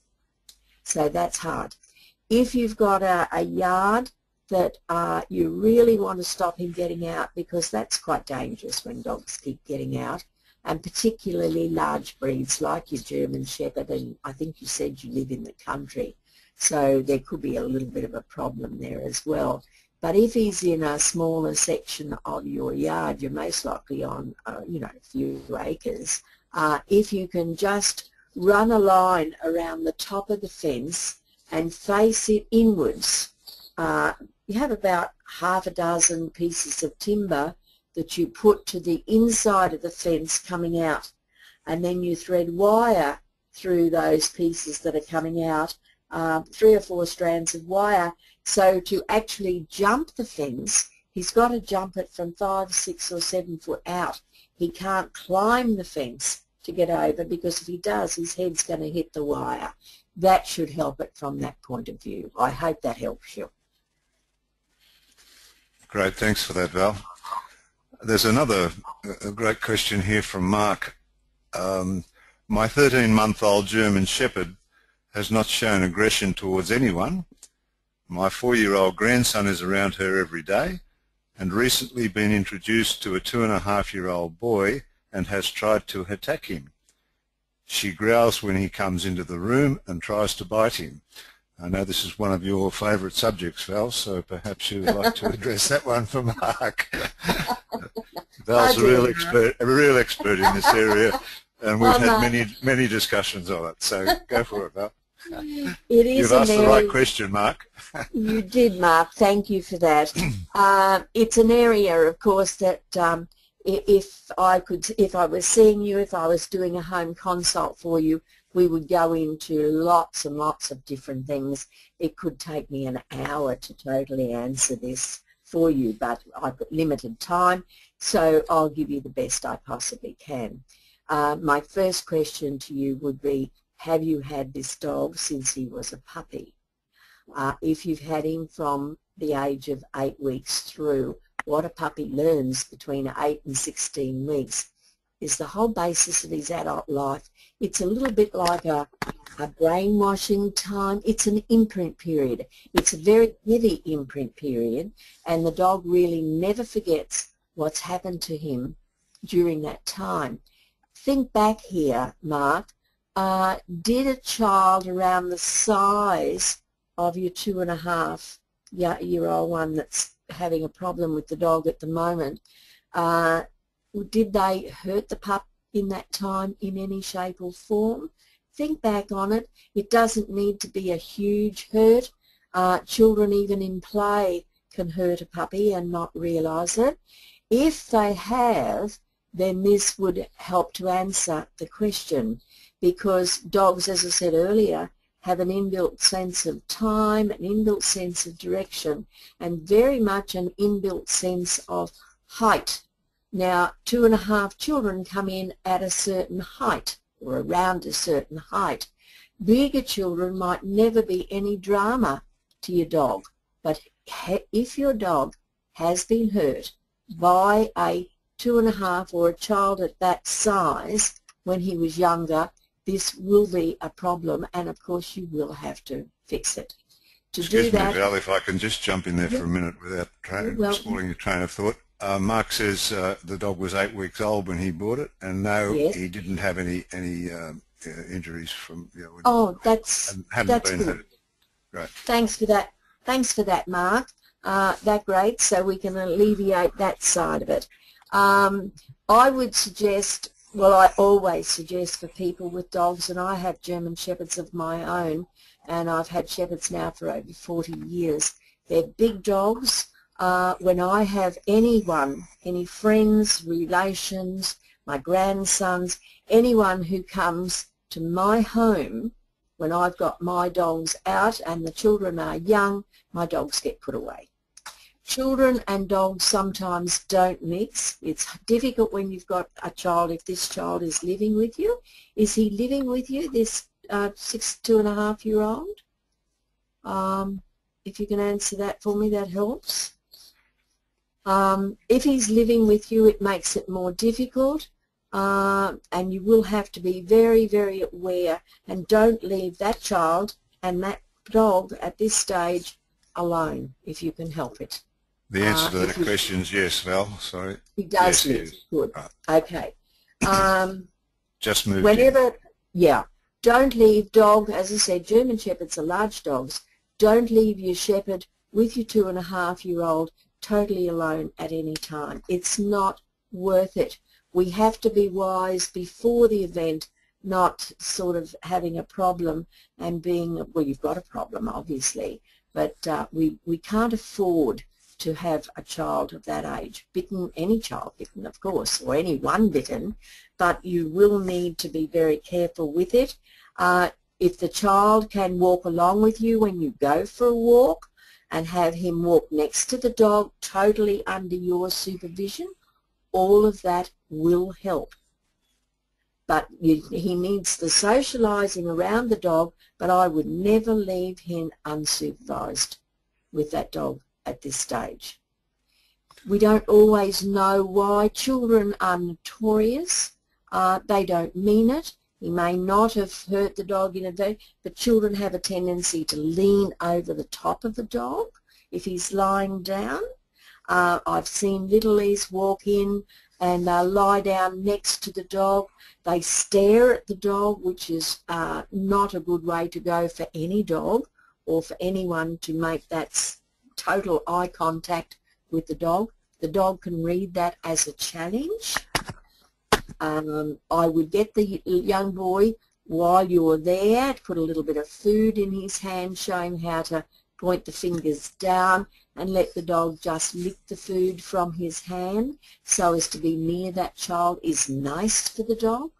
So that's hard. If you've got a yard that you really want to stop him getting out, because that's quite dangerous when dogs keep getting out, and particularly large breeds like your German Shepherd, and I think you said you live in the country, so there could be a little bit of a problem there as well. But if he's in a smaller section of your yard, you're most likely on, you know, a few acres. If you can just run a line around the top of the fence and face it inwards, you have about half a dozen pieces of timber that you put to the inside of the fence coming out, and then you thread wire through those pieces that are coming out, 3 or 4 strands of wire. So to actually jump the fence, he's got to jump it from 5, 6 or 7 foot out. He can't climb the fence to get over, because if he does, his head's going to hit the wire. That should help it from that point of view. I hope that helps you. Great, thanks for that, Val. There's another great question here from Mark. My 13-month-old German Shepherd has not shown aggression towards anyone. My 4-year-old grandson is around her every day and recently been introduced to a 2.5-year-old boy and has tried to attack him. She growls when he comes into the room and tries to bite him. I know this is one of your favourite subjects, Val, so perhaps you would like to address that one for Mark. Val's a real expert in this area, and we've had many discussions on it. So go for it, Val. It is. You've asked the right question, Mark. You did, Mark. Thank you for that. It's an area, of course, that if I was seeing you, if I was doing a home consult for you, we would go into lots and lots of different things. It could take me an hour to totally answer this for you, but I've got limited time, so I'll give you the best I possibly can. My first question to you would be, have you had this dog since he was a puppy? If you've had him from the age of 8 weeks through, what a puppy learns between 8 and 16 weeks is the whole basis of his adult life. It's a little bit like a brainwashing time. It's an imprint period. It's a very heavy imprint period, and the dog really never forgets what's happened to him during that time. Think back here, Mark. Did a child around the size of your 2.5-year-old one that's having a problem with the dog at the moment, did they hurt the pup in that time in any shape or form? Think back on it. It doesn't need to be a huge hurt. Children, even in play, can hurt a puppy and not realise it. If they have, then this would help to answer the question, because dogs, as I said earlier, have an inbuilt sense of time, an inbuilt sense of direction, and very much an inbuilt sense of height. Now, 2.5 children come in at a certain height, or around a certain height. Bigger children might never be any drama to your dog, but if your dog has been hurt by a 2.5 or a child at that size when he was younger, this will be a problem, and of course you will have to fix it. Excuse me, Val, if I can just jump in there for a minute without spoiling your train of thought. Mark says the dog was 8 weeks old when he bought it, and no, he didn't have any injuries from. That's good. Hurt. Right. Thanks for that. Thanks for that, Mark. That's great. So we can alleviate that side of it. I would suggest. Well, I always suggest for people with dogs, and I have German Shepherds of my own, and I've had Shepherds now for over 40 years. They're big dogs. When I have anyone, any friends, relations, my grandsons, anyone who comes to my home, when I've got my dogs out and the children are young, my dogs get put away. Children and dogs sometimes don't mix. It's difficult when you've got a child, if this child is living with you. Is he living with you, this 2.5-year-old? If you can answer that for me, that helps. If he's living with you, it makes it more difficult, and you will have to be very, very aware, and don't leave that child and that dog at this stage alone if you can help it. The answer to that question is yes, Val. Sorry. He does live. Good. Okay. Just moved whenever, in. Yeah. Don't leave dog, as I said, German Shepherds are large dogs. Don't leave your Shepherd with your 2.5-year-old totally alone at any time. It's not worth it. We have to be wise before the event, not sort of having a problem and being, well, you've got a problem, obviously, but we can't afford to have a child of that age bitten, any child bitten, of course, or anyone bitten, but you will need to be very careful with it. If the child can walk along with you when you go for a walk and have him walk next to the dog totally under your supervision, all of that will help. But he needs the socializing around the dog, but I would never leave him unsupervised with that dog at this stage. We don't always know why. Children are notorious. They don't mean it. He may not have hurt the dog in a day, but children have a tendency to lean over the top of the dog if he's lying down. I've seen littlies walk in and lie down next to the dog. They stare at the dog, which is not a good way to go for any dog or for anyone to make that total eye contact with the dog. The dog can read that as a challenge. I would get the young boy, while you're there, to put a little bit of food in his hand, show him how to point the fingers down and let the dog just lick the food from his hand so as to be near that child is nice for the dog.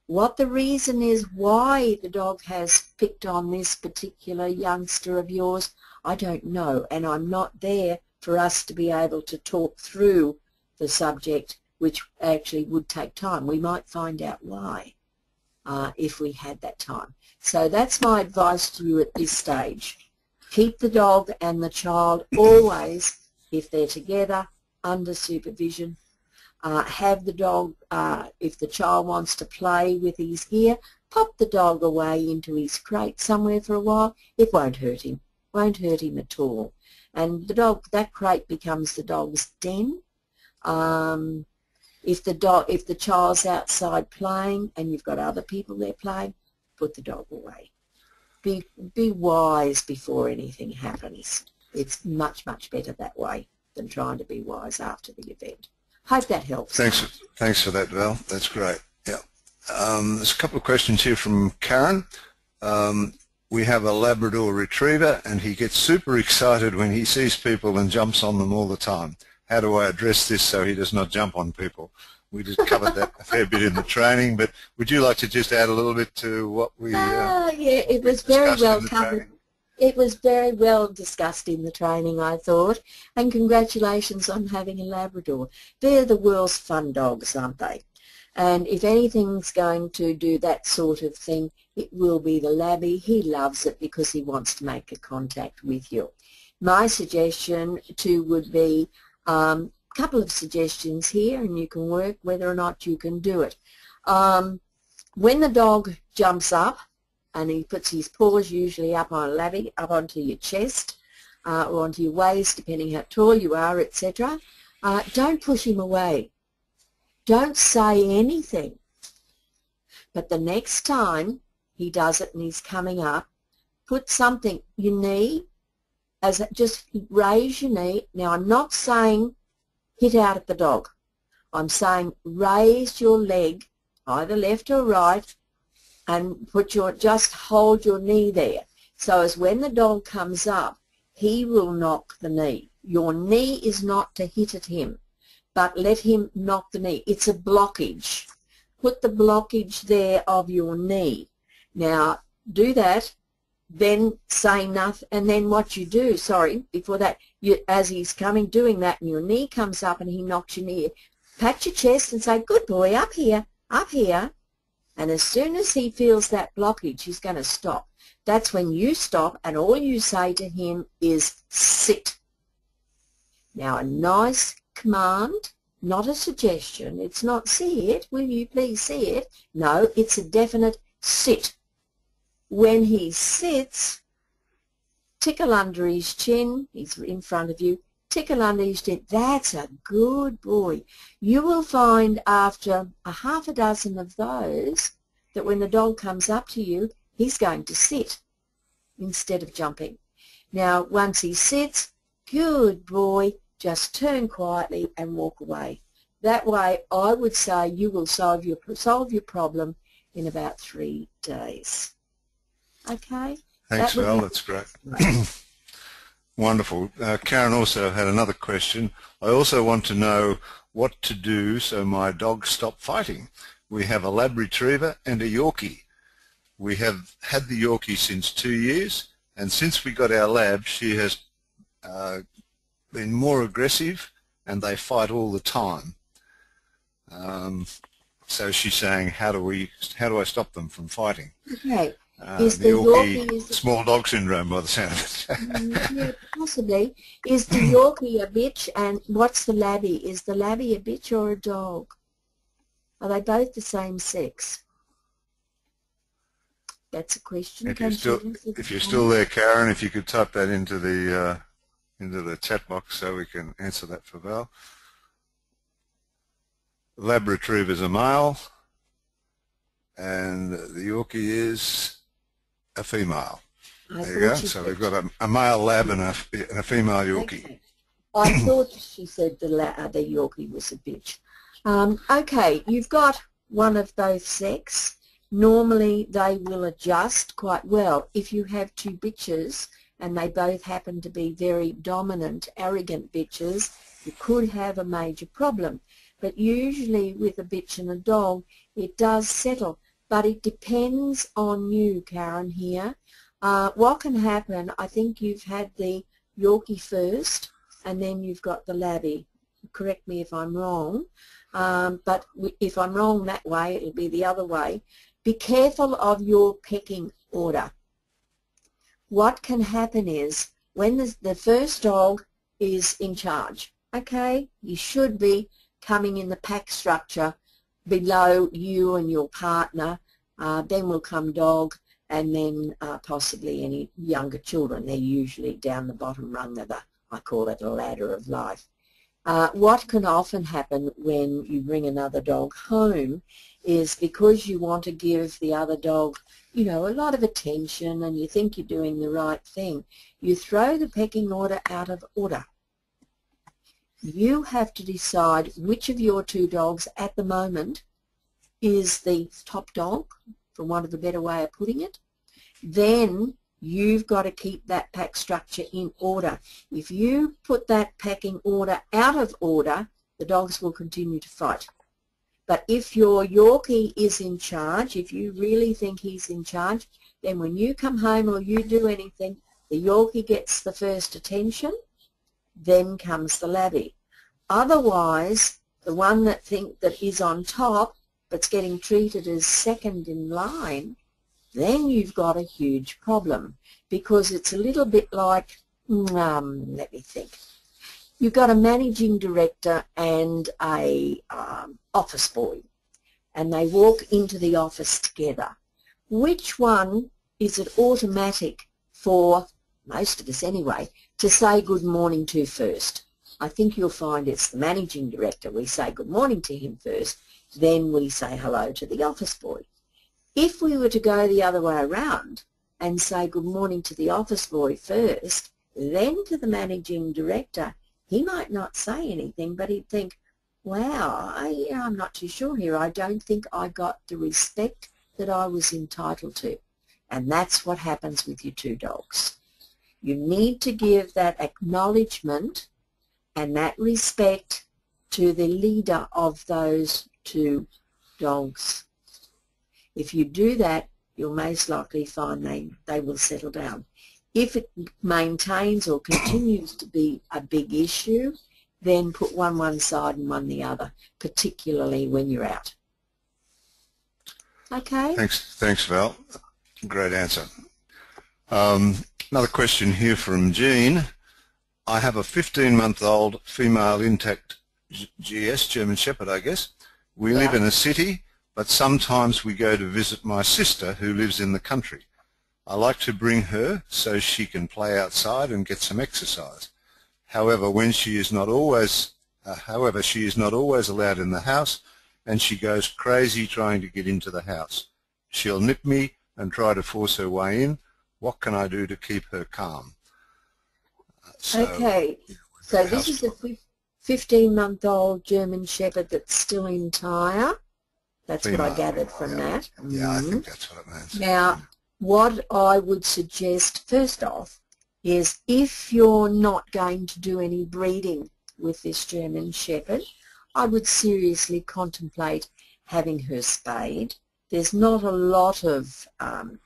What the reason is why the dog has picked on this particular youngster of yours, I don't know, and I'm not there for us to be able to talk through the subject, which actually would take time. We might find out why if we had that time. So that's my advice to you at this stage. Keep the dog and the child always, if they're together, under supervision. Have the dog, if the child wants to play with his gear, pop the dog away into his crate somewhere for a while. It won't hurt him. Won't hurt him at all. And the dog, that crate becomes the dog's den. If the child's outside playing and you've got other people there playing, put the dog away. Be wise before anything happens. It's much, much better that way than trying to be wise after the event. Hope that helps. Thanks for that, Val. That's great. Yeah. There's a couple of questions here from Karen. We have a Labrador Retriever and he gets super excited when he sees people and jumps on them all the time. How do I address this so he does not jump on people? We just covered that a fair bit in the training, but would you like to just add a little bit to what we yeah, it was very well covered. It was very well discussed in the training, I thought, and congratulations on having a Labrador. They're the world's fun dogs, aren't they? And if anything's going to do that sort of thing, it will be the Labby. He loves it because he wants to make a contact with you. My suggestion too would be a couple of suggestions here, and you can work whether or not you can do it. When the dog jumps up, and he puts his paws usually up on a Labby, up onto your chest or onto your waist, depending how tall you are, etc. Don't push him away. Don't say anything. But the next time he does it and he's coming up, put something, your knee, just raise your knee. Now I'm not saying hit out at the dog. I'm saying raise your leg, either left or right, and just hold your knee there. So as when the dog comes up, he will knock the knee. Your knee is not to hit at him, but let him knock the knee. It's a blockage. Put the blockage there of your knee. Now do that, then say nothing, and then what you do, before that, as he's coming, doing that, and your knee comes up and he knocks your knee, pat your chest and say, good boy, up here, up here. And as soon as he feels that blockage, he's going to stop. That's when you stop, and all you say to him is sit. Now, a nice command, not a suggestion. It's not sit, will you please sit? No, it's a definite sit. When he sits, tickle under his chin. He's in front of you. Tickle under his chin. That's a good boy. You will find after a half a dozen of those that when the dog comes up to you, he's going to sit instead of jumping. Now, once he sits, good boy, just turn quietly and walk away. That way, I would say you will solve your problem in about 3 days. Okay? Thanks, Val. That's great. Wonderful. Karen also had another question. I also want to know what to do so my dogs stop fighting. We have a Lab Retriever and a Yorkie. We have had the Yorkie since 2 years, and since we got our Lab, she has been more aggressive, and they fight all the time. So she's saying, how do I stop them from fighting? Okay. Is the Yorkie small dog syndrome by the sound of it? Yeah, possibly. Is the Yorkie a bitch, and what's the Labby? Is the Labby a bitch or a dog? Are they both the same sex? That's a question. If you're still there, Karen, if you could type that into the chat box so we can answer that for Val. Lab Retriever is a male, and the Yorkie is a female. There you go. So we've got a male Lab and a female Yorkie. Okay. I thought she said the Yorkie was a bitch. Okay, you've got one of both sex. Normally they will adjust quite well. If you have 2 bitches and they both happen to be very dominant, arrogant bitches, you could have a major problem. But usually with a bitch and a dog, it does settle. But it depends on you, Karen, here. What can happen, I think you've had the Yorkie first, and then you've got the Labby. Correct me if I'm wrong. But if I'm wrong that way, it'll be the other way. Be careful of your pecking order. What can happen is when the first dog is in charge, okay, you should be coming in the pack structure below you and your partner. Then will come dog, and then possibly any younger children. They're usually down the bottom rung of the, I call it a ladder of life. What can often happen when you bring another dog home is, because you want to give the other dog, you know, a lot of attention and you think you're doing the right thing, you throw the pecking order out of order. You have to decide which of your two dogs at the moment is the top dog, for want of a better way of putting it. Then you've got to keep that pack structure in order. If you put that packing order out of order, the dogs will continue to fight. But if your Yorkie is in charge, if you really think he's in charge, then when you come home or you do anything, the Yorkie gets the first attention, then comes the Labby. Otherwise, the one that is on top but's getting treated as second in line, then you've got a huge problem, because it's a little bit like, let me think. You've got a managing director and a office boy, and they walk into the office together. Which one is it automatic for most of us anyway to say good morning to first? I think you'll find it's the managing director. We say good morning to him first, then we say hello to the office boy. If we were to go the other way around and say good morning to the office boy first, then to the managing director, he might not say anything, but he'd think, wow, I'm not too sure here. I don't think I got the respect that I was entitled to. And that's what happens with your two dogs. You need to give that acknowledgement and that respect to the leader of those two dogs. If you do that, you'll most likely find they will settle down. If it maintains or continues to be a big issue, then put one side and one the other, particularly when you're out. Okay? Thanks, Val. Great answer. Another question here from Jean. I have a 15-month-old female intact GS, German Shepherd, I guess. We live in a city, but sometimes we go to visit my sister who lives in the country. I like to bring her so she can play outside and get some exercise. However, she is not always allowed in the house, and she goes crazy trying to get into the house. She'll nip me and try to force her way in. What can I do to keep her calm? Okay, so this is a 15-month-old German Shepherd that's still entire. That's female, what I gathered from that. Yeah, I think that's what it means. Now, what I would suggest first off is, if you're not going to do any breeding with this German Shepherd, I would seriously contemplate having her spayed. There's not a lot of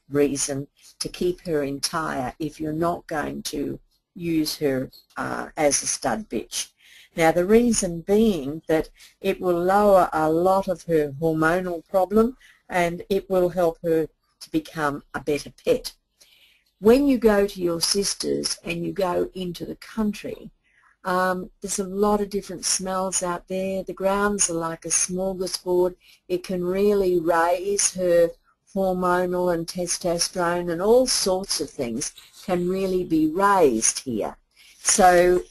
reason to keep her entire if you're not going to use her as a stud bitch. Now, the reason being that it will lower a lot of her hormonal problem, and it will help her to become a better pet. When you go to your sister's and you go into the country, there's a lot of different smells out there. The grounds are like a smorgasbord. It can really raise her hormonal and testosterone, and all sorts of things can really be raised here. So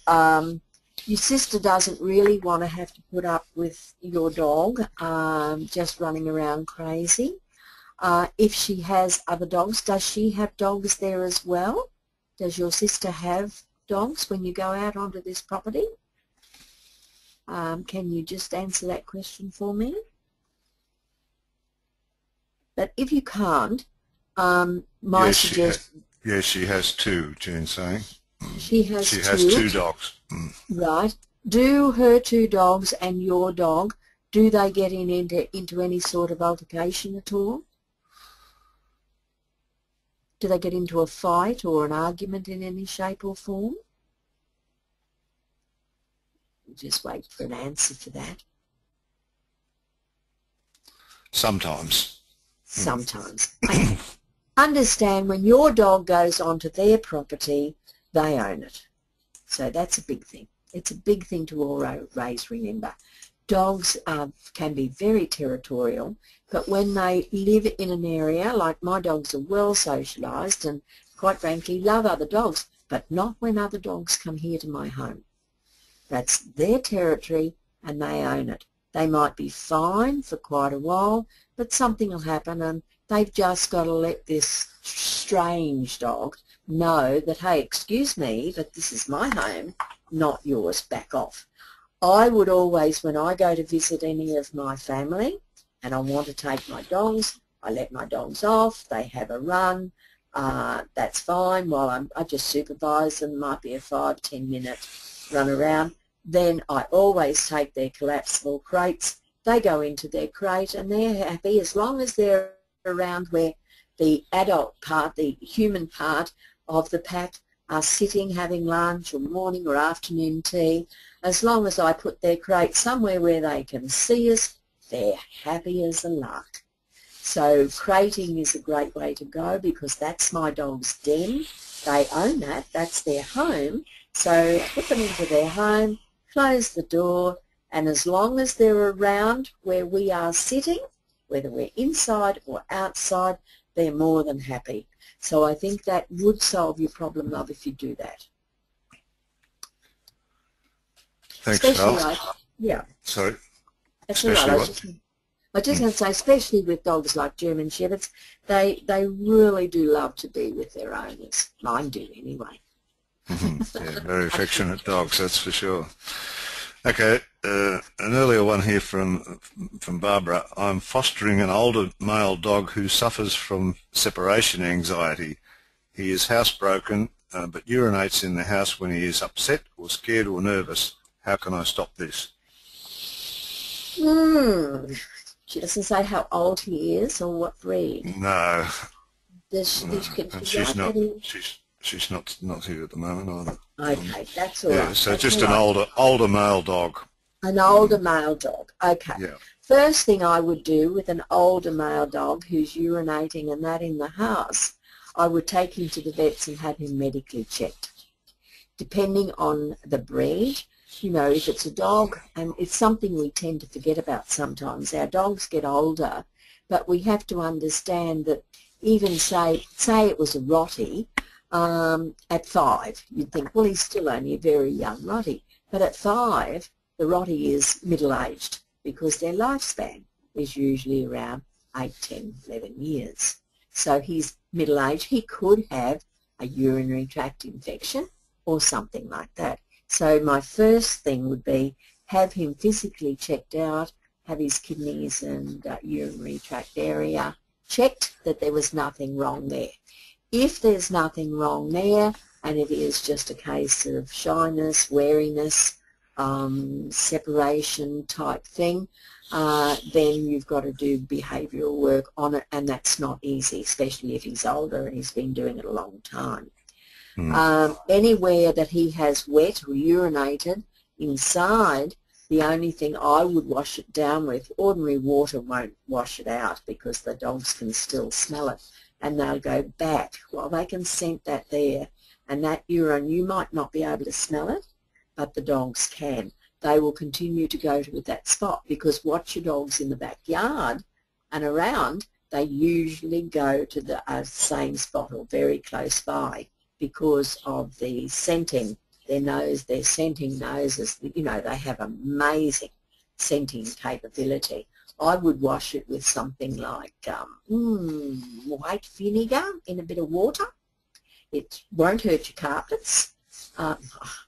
your sister doesn't really want to have to put up with your dog just running around crazy. If she has other dogs, does she have dogs there as well? Does your sister have dogs when you go out onto this property? Can you just answer that question for me? But if you can't, my suggestion... Yes, she has two, Jean's saying. She has two dogs. Right. Do her two dogs and your dog, do they get into any sort of altercation at all? Do they get into a fight or an argument in any shape or form? Just wait for an answer for that. Sometimes. Sometimes. Understand, when your dog goes onto their property, they own it. So that's a big thing. It's a big thing to always remember. Dogs can be very territorial, but when they live in an area, like my dogs are well socialised and quite frankly love other dogs, but not when other dogs come here to my home. That's their territory and they own it. They might be fine for quite a while, but something will happen and they've just got to let this strange dog know that, hey, excuse me, but this is my home, not yours, back off. I would always, when I go to visit any of my family and I want to take my dogs, I let my dogs off, they have a run, that's fine, while I just supervise them, might be a 5-10 minute run around. Then I always take their collapsible crates, they go into their crate and they're happy as long as they're around where the adult part, the human part of the pack are sitting having lunch or morning or afternoon tea. As long as I put their crate somewhere where they can see us, they're happy as a lark. So crating is a great way to go because that's my dog's den. They own that. That's their home. So put them into their home, close the door, and as long as they're around where we are sitting, whether we're inside or outside, they're more than happy. So I think that would solve your problem, love, if you do that. Thanks, Especially Val. yeah. Sorry. That's all right. I was Especially just going to say, especially with dogs like German Shepherds, they really do love to be with their owners. Mine do anyway. Yeah, very affectionate dogs, that's for sure. Okay, an earlier one here from Barbara. I'm fostering an older male dog who suffers from separation anxiety. He is housebroken, but urinates in the house when he is upset or scared or nervous. How can I stop this? She doesn't say how old he is or what breed. No, she's not here at the moment either. Okay, that's all Yeah, right. so That's just all an right. older male dog. An older male dog. Okay. Yeah. First thing I would do with an older male dog who's urinating and that in the house, I would take him to the vets and have him medically checked. Depending on the breed, you know, if it's a dog, and it's something we tend to forget about sometimes, our dogs get older, but we have to understand that even say it was a Rottie, at 5, you'd think, well, he's still only a very young Rottie. But at 5, the Rottie is middle-aged because their lifespan is usually around 8, 10, 11 years. So he's middle-aged. He could have a urinary tract infection or something like that. So my first thing would be have him physically checked out, have his kidneys and urinary tract area checked that there was nothing wrong there. If there's nothing wrong there and it is just a case of shyness, wariness, separation type thing, then you've got to do behavioural work on it, and that's not easy, especially if he's older and he's been doing it a long time. Anywhere that he has wet or urinated inside, the only thing I would wash it down with, ordinary water won't wash it out because the dogs can still smell it and they'll go back. Well, they can scent that there, and that urine, you might not be able to smell it, but the dogs can. They will continue to go to that spot because watch your dogs in the backyard and around, they usually go to the same spot or very close by because of the scenting. Their scenting noses, you know, they have amazing scenting capability. I would wash it with something like white vinegar in a bit of water. It won't hurt your carpets. I'll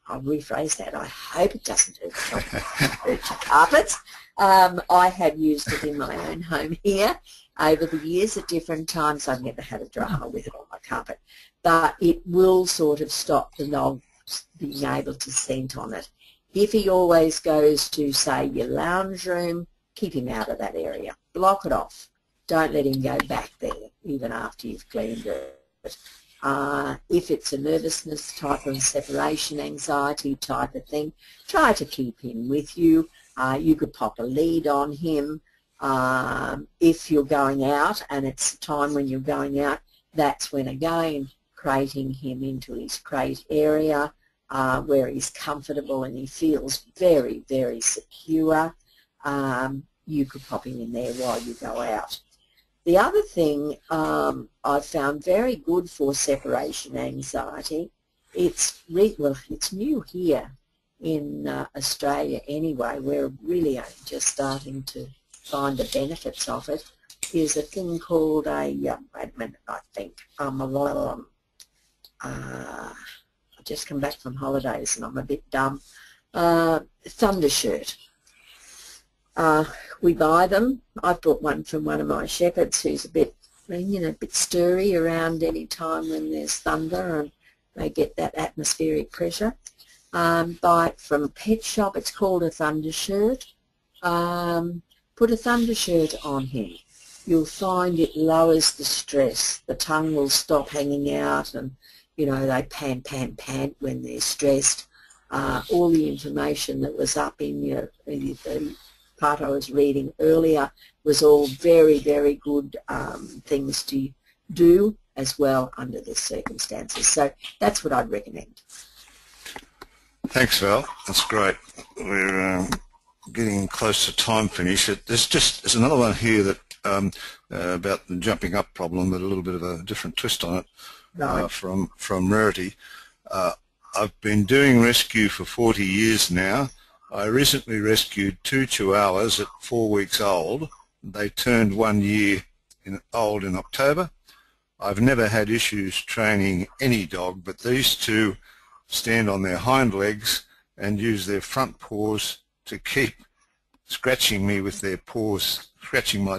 rephrase that. I hope it doesn't hurt your carpets. I have used it in my own home here over the years at different times. I've never had a drama with it on my carpet. But it will sort of stop the dog being able to scent on it. If he always goes to, say, your lounge room, keep him out of that area. Block it off. Don't let him go back there, even after you've cleaned it. If it's a nervousness type of separation anxiety type of thing, try to keep him with you. You could pop a lead on him. If you're going out and it's the time when you're going out, that's when, again, crating him into his crate area where he's comfortable and he feels very, very secure. you could pop him in there while you go out. The other thing I found very good for separation anxiety, it's new here in Australia anyway. We're really only just starting to find the benefits of it, is a thing called a, wait a minute, I think, I just come back from holidays and I'm a bit dumb, Thundershirt. We buy them. I bought one from one of my shepherds who's a bit, you know, a bit stirry around any time when there's thunder and they get that atmospheric pressure. Buy it from a pet shop. It's called a Thundershirt. Put a Thundershirt on him. You'll find it lowers the stress. The tongue will stop hanging out and, you know, they pant, pant, pant when they're stressed. All the information that was up in the part I was reading earlier was all very, very good things to do as well under the circumstances. So that's what I'd recommend. Thanks, Val. That's great. We're getting close to time finish. There's another one here that about the jumping up problem, but a little bit of a different twist on it. Right. From Rarity. I've been doing rescue for 40 years now. I recently rescued 2 Chihuahuas at 4 weeks old. They turned 1 year old in October. I've never had issues training any dog, but these two stand on their hind legs and use their front paws to keep scratching me with their paws,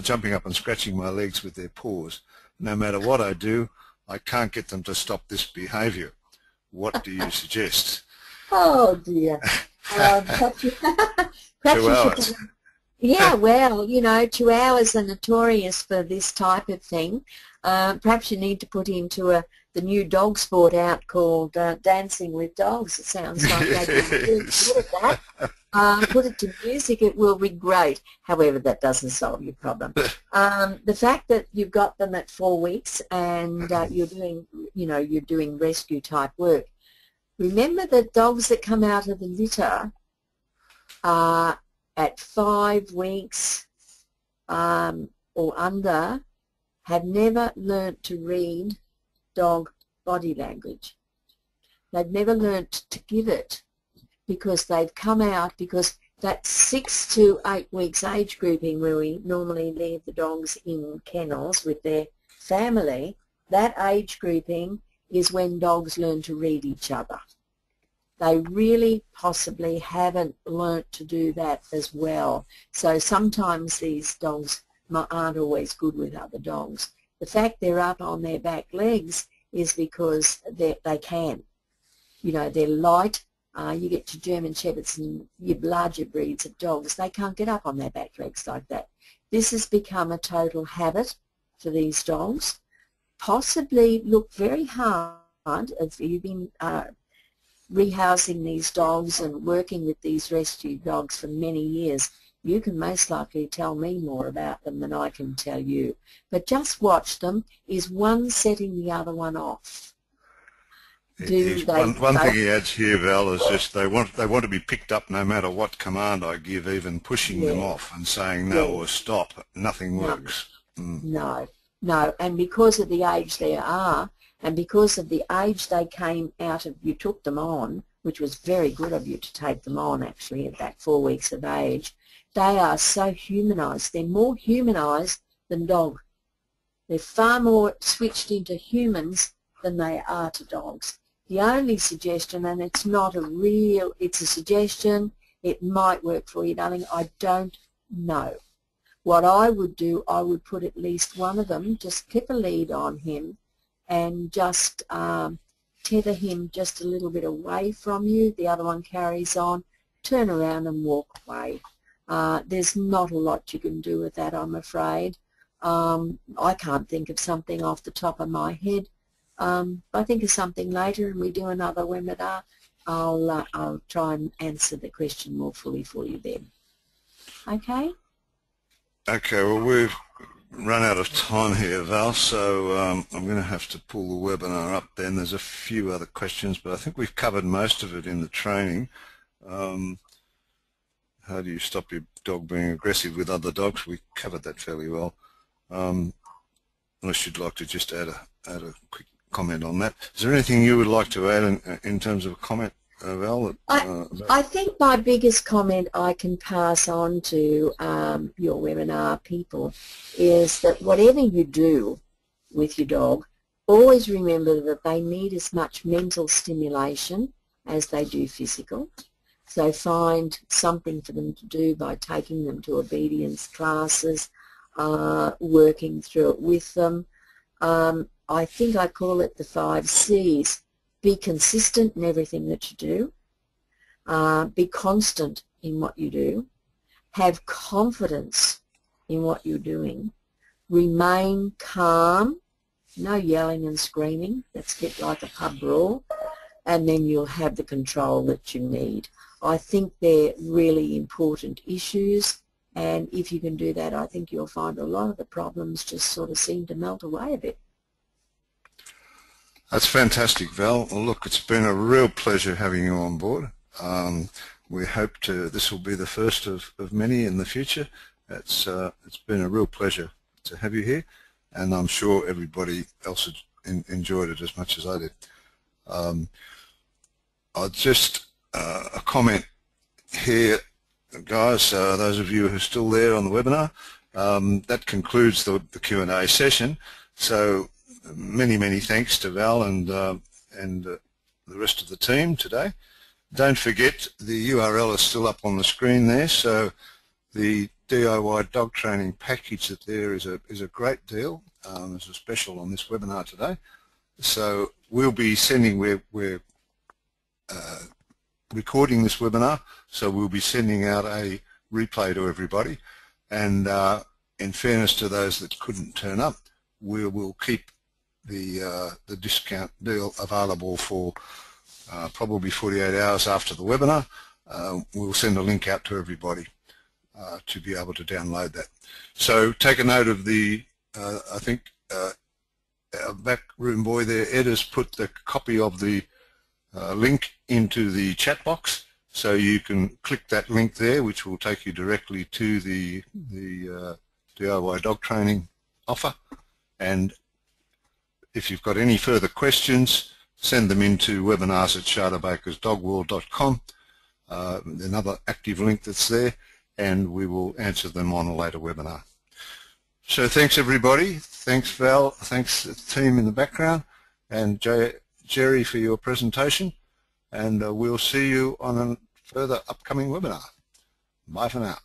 jumping up and scratching my legs with their paws. No matter what I do, I can't get them to stop this behaviour. What do you suggest? Oh dear. Perhaps you should, yeah, well, you know, Chihuahuas are notorious for this type of thing. Perhaps you need to put into the new dog sport out called Dancing with Dogs. It sounds like they can do good at that. Put it to music, it will be great. However, that doesn't solve your problem. The fact that you've got them at 4 weeks and you're doing rescue type work. Remember that dogs that come out of the litter at 5 weeks or under have never learnt to read dog body language. They've never learnt to give it because they've come out, because that 6 to 8 weeks age grouping where we normally leave the dogs in kennels with their family, that age grouping is when dogs learn to read each other. They really possibly haven't learnt to do that as well. So sometimes these dogs aren't always good with other dogs. The fact they're up on their back legs is because they can. You know, they're light. You get to German Shepherds and your larger breeds of dogs, they can't get up on their back legs like that. This has become a total habit for these dogs. Possibly look very hard if you've been rehousing these dogs and working with these rescue dogs for many years. You can most likely tell me more about them than I can tell you. But just watch them. Is one setting the other one off? One thing he adds here, Val, is just they want to be picked up no matter what command I give, even pushing them off and saying no or stop. Nothing works. No, and because of the age they are, and because of the age they came out of, you took them on, which was very good of you to take them on actually at that 4 weeks of age, they are so humanised. They're more humanised than dog. They're far more switched into humans than they are to dogs. The only suggestion, and it's not a real, it's a suggestion, it might work for you, darling, I don't know. What I would do, I would put at least one of them, just clip a lead on him and just tether him just a little bit away from you. The other one carries on, turn around and walk away. There's not a lot you can do with that, I'm afraid. I can't think of something off the top of my head. I think of something later and we do another webinar. I'll try and answer the question more fully for you then. Okay? Okay, well we've run out of time here, Val, so I'm going to have to pull the webinar up then. There's a few other questions, but I think we've covered most of it in the training. how do you stop your dog being aggressive with other dogs? We covered that fairly well. Unless you'd like to just add a quick comment on that. Is there anything you would like to add in terms of a comment, Val? I think my biggest comment I can pass on to your webinar people is that whatever you do with your dog, always remember that they need as much mental stimulation as they do physical. So find something for them to do by taking them to obedience classes, working through it with them. I think I call it the 5 C's. Be consistent in everything that you do. Be constant in what you do. Have confidence in what you're doing. Remain calm. No yelling and screaming. That's a bit like a pub brawl. And then you'll have the control that you need. I think they're really important issues. And if you can do that, I think you'll find a lot of the problems just sort of seem to melt away a bit. That's fantastic, Val. Well, look, it's been a real pleasure having you on board. We hope this will be the first of many in the future. It's been a real pleasure to have you here, and I'm sure everybody else enjoyed it as much as I did. I'll just a comment here, guys, those of you who are still there on the webinar, that concludes the Q&A session. So many thanks to Val and the rest of the team today. Don't forget, the URL is still up on the screen there, so the DIY dog training package that there is a great deal. There's a special on this webinar today. So we'll be sending, we're recording this webinar, so we'll be sending out a replay to everybody, and in fairness to those that couldn't turn up, we will keep the discount deal available for probably 48 hours after the webinar. We'll send a link out to everybody to be able to download that. So take a note of the, I think our backroom boy there, Ed, has put the copy of the link into the chat box, so you can click that link there, which will take you directly to the DIY dog training offer. And if you've got any further questions, send them into webinars@charterbakersdogworld.com. Another active link that's there, and we will answer them on a later webinar. So thanks everybody. Thanks Val. Thanks the team in the background, and Jerry for your presentation. And we'll see you on a further upcoming webinar. Bye for now.